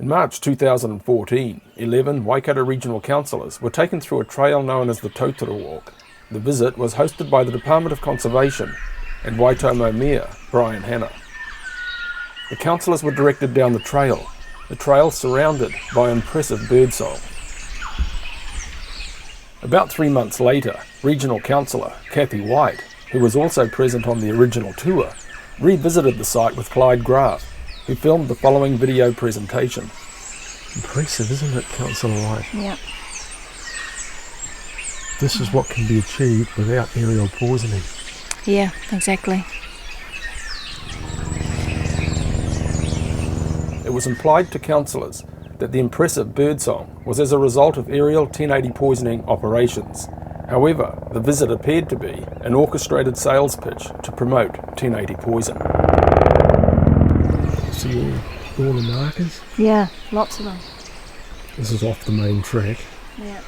In March 2014, 11 Waikato Regional Councillors were taken through a trail known as the Totoro Walk. The visit was hosted by the Department of Conservation and Waitomo Mayor Brian Hanna. The councillors were directed down the trail surrounded by impressive birdsong. About 3 months later, Regional Councillor Kathy White, who was also present on the original tour, revisited the site with Clyde Graff, who filmed the following video presentation. Impressive, isn't it, Councillor White? Yeah. This is what can be achieved without aerial poisoning. Yeah, exactly. It was implied to councillors that the impressive birdsong was as a result of aerial 1080 poisoning operations. However, the visit appeared to be an orchestrated sales pitch to promote 1080 poison. See all the markers? Yeah, lots of them. This is off the main track. Yeah.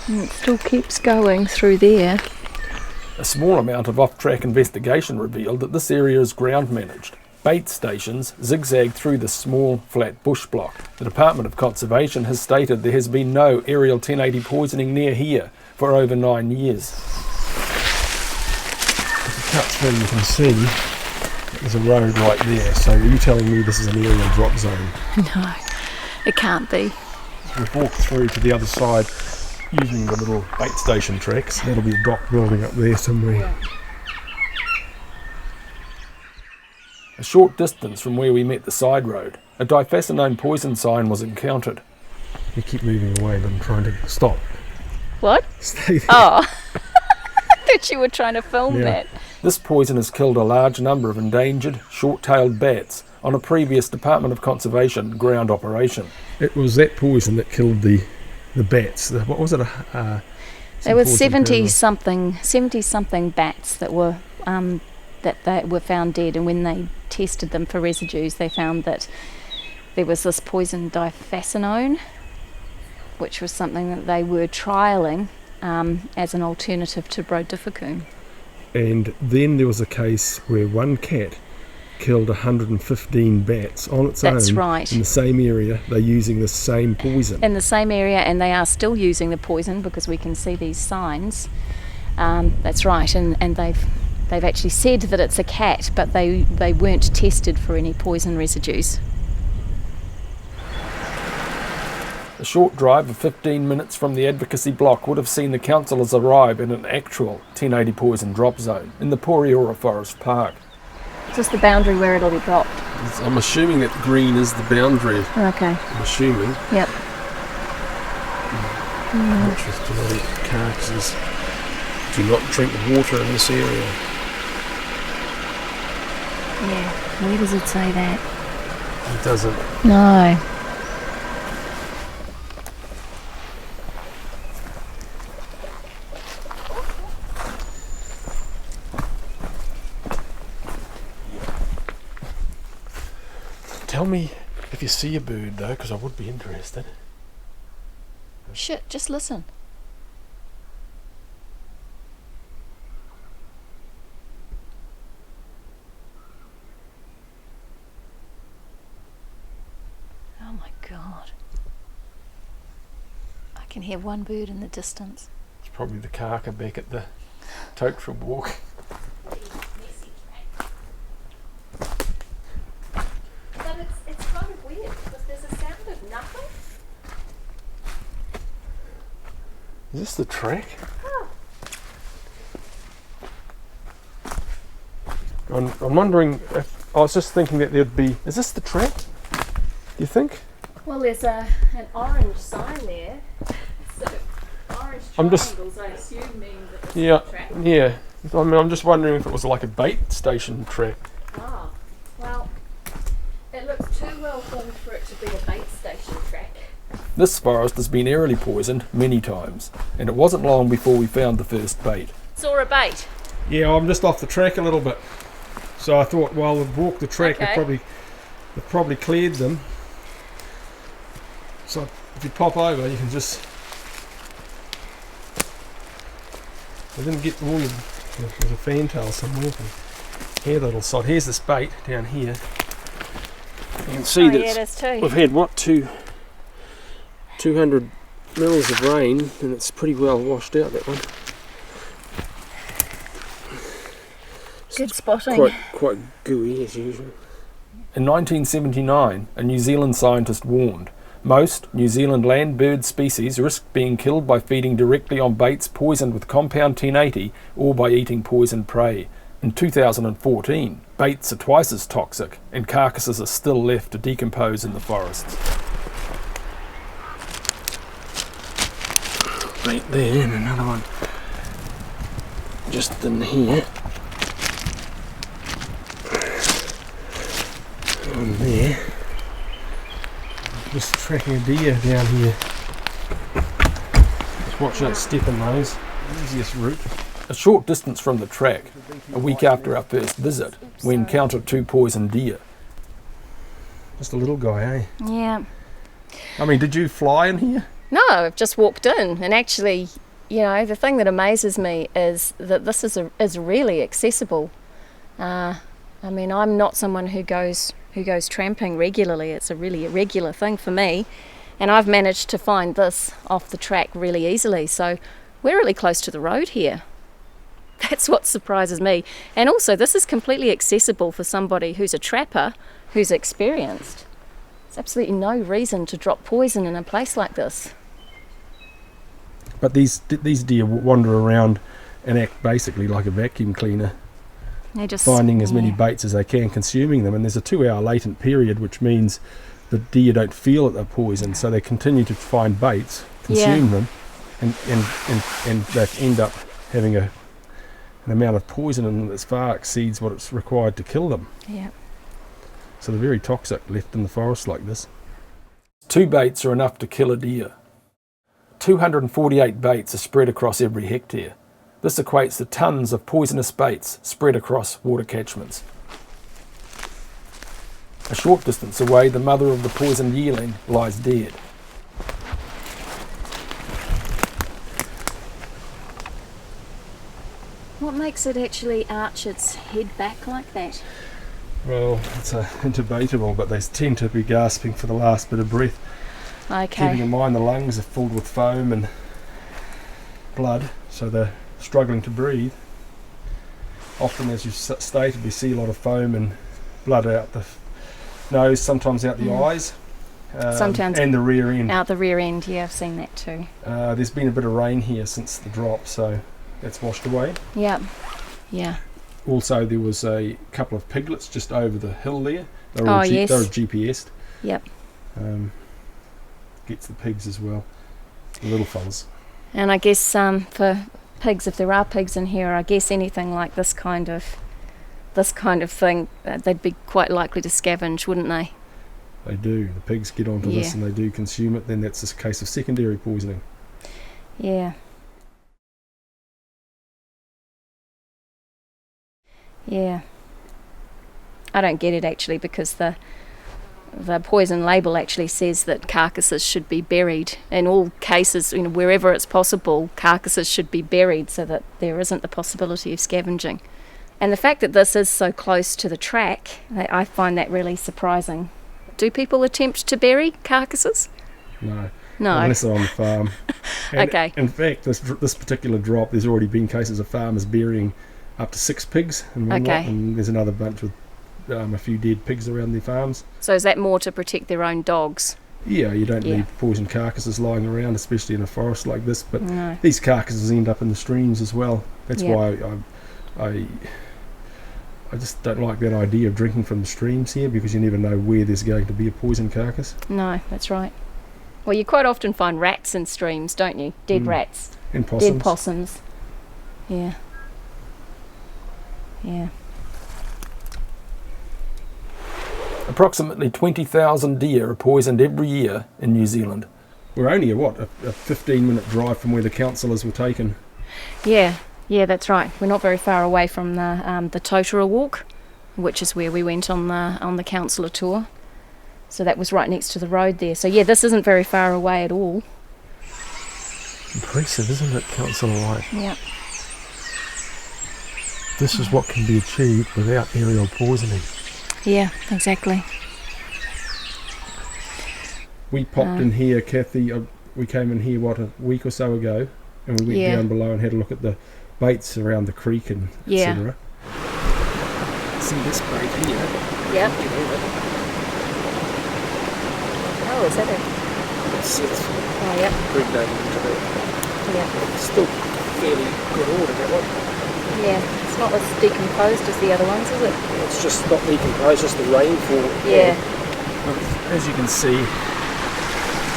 And it still keeps going through there. A small amount of off-track investigation revealed that this area is ground managed. Bait stations zigzag through this small, flat bush block. The Department of Conservation has stated there has been no aerial 1080 poisoning near here for over 9 years. If you cut through, you can see there's a road right there. So are you telling me this is an aerial drop zone? No, it can't be. We've walked through to the other side using the little bait station tracks. That'll be a dock building up there somewhere. Yeah. A short distance from where we met the side road, a diphacinone poison sign was encountered. You keep moving away, but I'm trying to stop. What? Stay there. Oh, I thought you were trying to film that. This poison has killed a large number of endangered, short-tailed bats on a previous Department of Conservation ground operation. It was that poison that killed the bats. What was it? There were 70 something bats that were found dead, and when they tested them for residues, they found that there was this poison diphacinone, which was something that they were trialling as an alternative to brodifacoum. And then there was a case where one cat killed 115 bats on its own. That's right. In the same area. They're using the same poison. In the same area, and they are still using the poison because we can see these signs. That's right, and they've actually said that it's a cat, but they weren't tested for any poison residues. A short drive of 15 minutes from the advocacy block would have seen the councillors arrive at an actual 1080 poison drop zone in the Poriora Forest Park. Is this the boundary where it'll be dropped? I'm assuming that green is the boundary. Okay. I'm assuming. Yep. Which is genetic carcasses. Do not drink water in this area. Yeah. Where does it say that? It doesn't. No. Tell me if you see a bird though, because I would be interested. Shit, just listen. Oh my God. I can hear one bird in the distance. It's probably the kaka back at the Totoro Walk. But it's kind of weird because there's a sound of nothing. Is this the track? Oh. I'm wondering if, I was just thinking that there'd be, is this the track? Do you think? Well, there's an orange sign there. So orange triangles, I assume, mean that it's Yeah, a track. yeah. I mean, I'm just wondering if it was like a bait station track. Ah, well, it looks too well formed for it to be a bait station track. This forest has been aerially poisoned many times, and it wasn't long before we found the first bait. Saw a bait. Yeah, I'm just off the track a little bit. So I thought while we've walked the track, Okay. they've probably cleared them. So if you pop over, you can just... I didn't get all of... There's a fantail somewhere. Here, little sod. Here's this bait down here. You can see that it is too. we've had, 200 mils of rain, and it's pretty well washed out, that one. Good spotting. Quite gooey as usual. In 1979, a New Zealand scientist warned, most New Zealand land bird species risk being killed by feeding directly on baits poisoned with compound 1080 or by eating poisoned prey. In 2014, baits are twice as toxic and carcasses are still left to decompose in the forests. Bait there, and another one just in here. On there. Just tracking a deer down here. Just watch that stepping nose. Easiest route. A short distance from the track, a week after our first visit, we encountered 2 poisoned deer. Just a little guy, eh? Yeah. I mean, did you fly in here? No, I've just walked in, and actually, the thing that amazes me is that this is really accessible. I mean, I'm not someone who goes tramping regularly. It's a really irregular thing for me, and I've managed to find this off the track really easily. So we're really close to the road here. That's what surprises me. And also, this is completely accessible for somebody who's a trapper, who's experienced. There's absolutely no reason to drop poison in a place like this. But these deer wander around and act basically like a vacuum cleaner, They just finding as many baits as they can, consuming them. And there's a 2-hour latent period, which means the deer don't feel that they're poisoned, so they continue to find baits, consume them, and they end up having an amount of poison in them that far exceeds what it's required to kill them. Yeah. So they're very toxic left in the forest like this. 2 baits are enough to kill a deer. 248 baits are spread across every hectare. This equates to tons of poisonous baits spread across water catchments. A short distance away, the mother of the poisoned yearling lies dead. What makes it actually arch its head back like that? Well, it's debatable, but they tend to be gasping for the last bit of breath. Okay. Keeping in mind the lungs are filled with foam and blood, so they're struggling to breathe. Often, as you stated, we see a lot of foam and blood out the nose, sometimes out the eyes, Sometimes and the rear end. out the rear end. Yeah, I've seen that too. There's been a bit of rain here since the drop, so that's washed away. Yeah. Yeah. Also, there was a couple of piglets just over the hill there. They were Yes. They were GPS'd. Yep. Gets the pigs as well, the little fellas. And I guess for pigs, if there are pigs in here, I guess anything like this kind of thing, they'd be quite likely to scavenge, wouldn't they? They do. The pigs get onto this and they do consume it. Then that's a case of secondary poisoning. Yeah. Yeah. I don't get it actually, because the poison label actually says that carcasses should be buried. In all cases, wherever it's possible, carcasses should be buried so that there isn't the possibility of scavenging. And the fact that this is so close to the track, I find that really surprising. Do people attempt to bury carcasses? No. No. Unless they're on the farm. And Okay. In fact, this particular drop, there's already been cases of farmers burying up to 6 pigs in one lot, and there's another bunch with a few dead pigs around their farms. So is that more to protect their own dogs? Yeah, you don't need poisoned carcasses lying around, especially in a forest like this. But No. these carcasses end up in the streams as well. That's why I just don't like that idea of drinking from the streams here, because you never know where there's going to be a poison carcass. No, that's right. Well, you quite often find rats in streams, don't you? Dead rats. And possums. Dead possums. Yeah. Yeah. Approximately 20,000 deer are poisoned every year in New Zealand. We're only a 15-minute drive from where the councillors were taken. Yeah, that's right. We're not very far away from the Totara walk, which is where we went on the councillor tour. So that was right next to the road there. So yeah, this isn't very far away at all. Impressive, isn't it, Councillor White? Yeah. This is what can be achieved without aerial poisoning. Yeah, exactly. We popped in here, Kathy. We came in here a week or so ago, and we went down below and had a look at the baits around the creek and etc. See this bait here? Yep. Oh, is that it? Oh, yep. Impregnated into that. Yeah. It's still fairly good order, that one. Yeah. It's not as decomposed as the other ones, is it? It's just not decomposed, just the rainfall. Yeah. As you can see,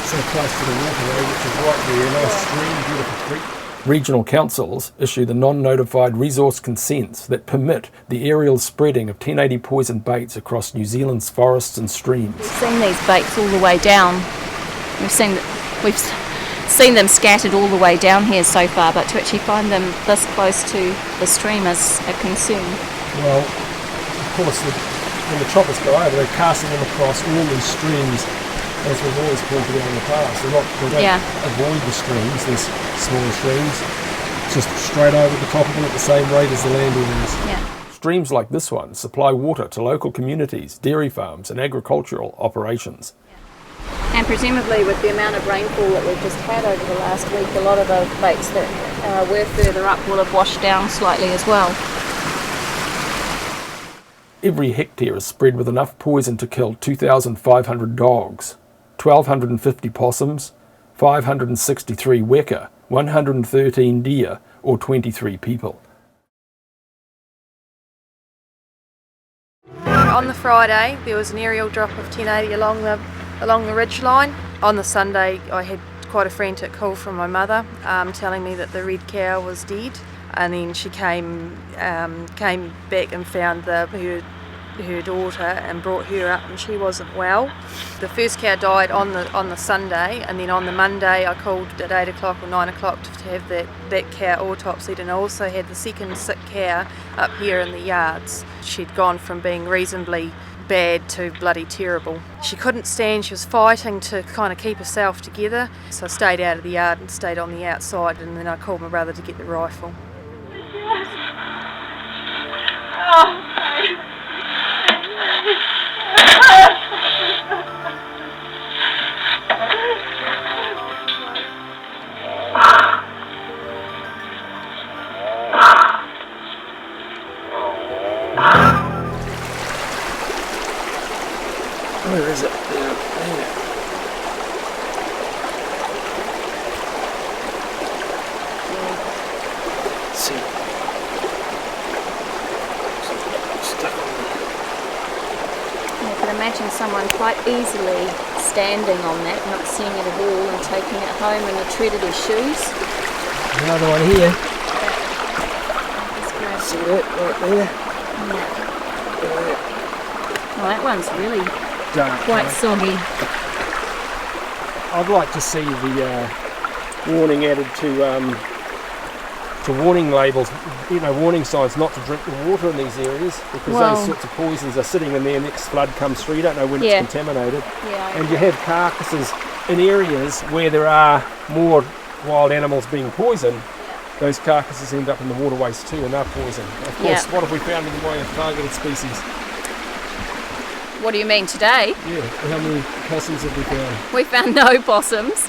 so close to the waterway, which is right there, nice stream, beautiful creek. Regional councils issue the non-notified resource consents that permit the aerial spreading of 1080 poison baits across New Zealand's forests and streams. We've seen these baits all the way down. We've seen them scattered all the way down here so far, but to actually find them this close to the stream is a concern. Well, of course, when the choppers go over, they're casting them across all these streams, as we've always pointed out in the past. They don't avoid the streams, these small streams, just straight over the top of them at the same rate as the landowners. Yeah. Streams like this one supply water to local communities, dairy farms and agricultural operations. And presumably with the amount of rainfall that we've just had over the last week, a lot of those baits that were further up will have washed down slightly as well. Every hectare is spread with enough poison to kill 2,500 dogs, 1,250 possums, 563 weka, 113 deer, or 23 people. On the Friday, there was an aerial drop of 1080 along the ridge line. On the Sunday, I had quite a frantic call from my mother, telling me that the red cow was dead. And then she came back and found her daughter and brought her up, and she wasn't well. The first cow died on the Sunday, and then on the Monday I called at 8 o'clock or 9 o'clock to have that cow autopsied, and I also had the second sick cow up here in the yards. She'd gone from being reasonably bad to bloody terrible. She couldn't stand, she was fighting to kind of keep herself together, so I stayed out of the yard and stayed on the outside, and then I called my brother to get the rifle. Where is it? There. See. Stuck on I can imagine someone quite easily standing on that, not seeing it at all, and taking it home in the tread of their shoes. another one here. That's good. See that right there? Yeah. Well, that one's really Dark, quite soggy. I'd like to see the warning added to warning labels, warning signs not to drink the water in these areas, because those sorts of poisons are sitting in there. Next flood comes through, you don't know when it's contaminated. Yeah. And you have carcasses in areas where there are more wild animals being poisoned. Those carcasses end up in the waterways too, and they're poisoned. Of course, what have we found in the way of targeted species? What do you mean today? Yeah, how many possums have we found? We found no possums.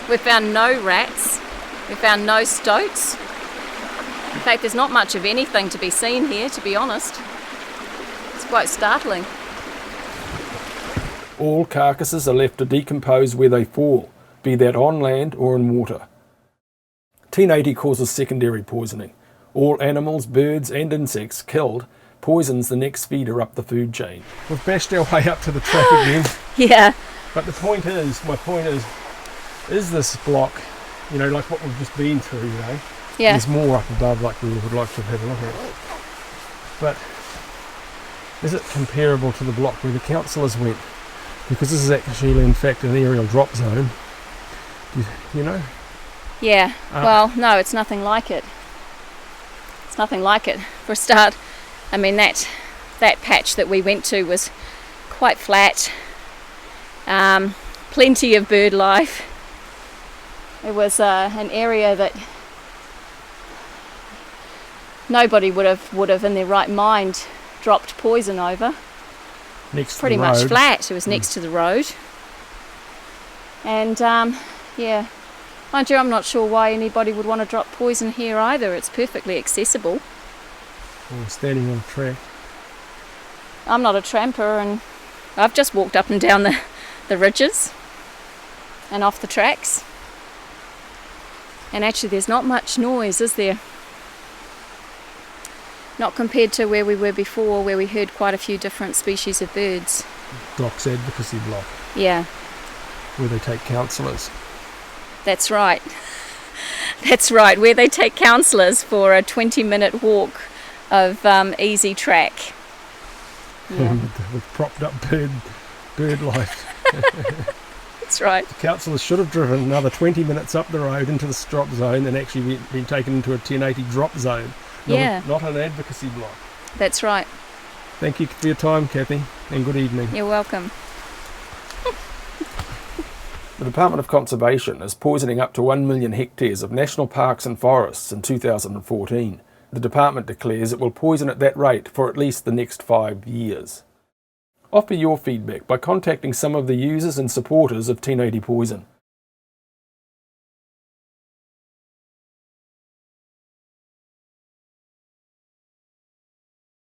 We found no rats. We found no stoats. In fact, there's not much of anything to be seen here, to be honest. It's quite startling. All carcasses are left to decompose where they fall, be that on land or in water. 1080 causes secondary poisoning. All animals, birds and insects killed poisons the next feeder up the food chain. We've bashed our way up to the track again. Yeah. But my point is this block, like what we've just been through, Yeah. There's more up above like we would like to have a look at. But is it comparable to the block where the councillors went? Because this is actually in fact an aerial drop zone. You know? Yeah. Well, no, it's nothing like it. It's nothing like it. For a start, I mean that patch that we went to was quite flat. Plenty of bird life. It was an area that nobody would have in their right mind dropped poison over. Next Pretty to the road. much flat. It was next to the road. And yeah, mind you, I'm not sure why anybody would want to drop poison here either. It's perfectly accessible. Or standing on a track. I'm not a tramper, and I've just walked up and down the ridges and off the tracks. And actually there's not much noise, is there? Not compared to where we were before, where we heard quite a few different species of birds. DoC's advocacy block, Yeah, where they take councillors. that's right. That's right, where they take councillors for a 20-minute walk of easy track. Yeah, with propped up bird life. that's right. The councillors should have driven another 20 minutes up the road into the drop zone and actually been taken into a 1080 drop zone. Yeah. Not an advocacy block. That's right. Thank you for your time, Kathy, and good evening. You're welcome. The Department of Conservation is poisoning up to 1 million hectares of national parks and forests in 2014. The department declares it will poison at that rate for at least the next 5 years. Offer your feedback by contacting some of the users and supporters of 1080 Poison.